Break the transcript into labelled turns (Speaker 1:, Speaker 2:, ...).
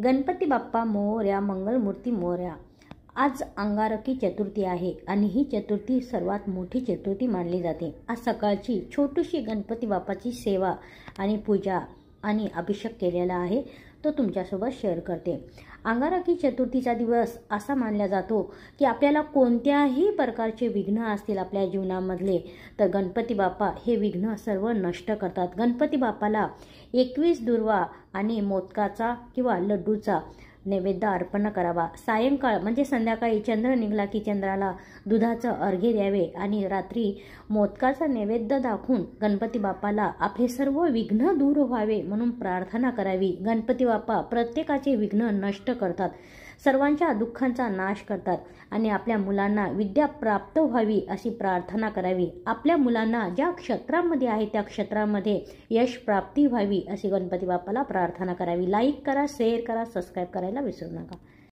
Speaker 1: गणपती बाप्पा मोरया, मंगलमूर्ती मोरया। आज अंगारकी चतुर्थी आहे आणि ही चतुर्थी सर्वात मोठी चतुर्थी मानली जाते। आज सकाळची छोटीशी गणपती बाप्पाची सेवा आणि पूजा आणि अभिषेक केलेला आहे, तो तुमच्यासोबत शेअर करते। अंगारकी चतुर्थीचा दिवस असा मानला जातो की आपल्याला कोणत्याही प्रकारचे विघ्न असतील आपल्या जीवनामधले, तर गणपती बाप्पा हे विघ्न सर्व नष्ट करतात। गणपती बाप्पाला 21 दुर्वा आणि मोदकाचा किंवा लड्डूचा नैवेद्य अर्पण करावा। सायंकाळ म्हणजे संध्याकाळी चंद्र निघाला की चंद्राला दुधाचं अर्घ्य द्यावे आणि रात्री मोदकाचा नैवेद्य दाखवून गणपती बाप्पाला आपले सर्व विघ्न दूर व्हावे म्हणून प्रार्थना करावी। गणपती बाप्पा प्रत्येकाचे विघ्न नष्ट करतात, सर्वांच्या दुःखांचा नाश करतात आणि आपल्या मुलांना विद्या प्राप्त व्हावी अशी प्रार्थना करावी। आपल्या मुलांना ज्या क्षेत्रामध्ये आहे त्या क्षेत्रामध्ये यश प्राप्ती व्हावी अशी गणपती बाप्पाला प्रार्थना करावी। लाईक करा, शेअर करा, सबस्क्राईब करायला विसरू नका।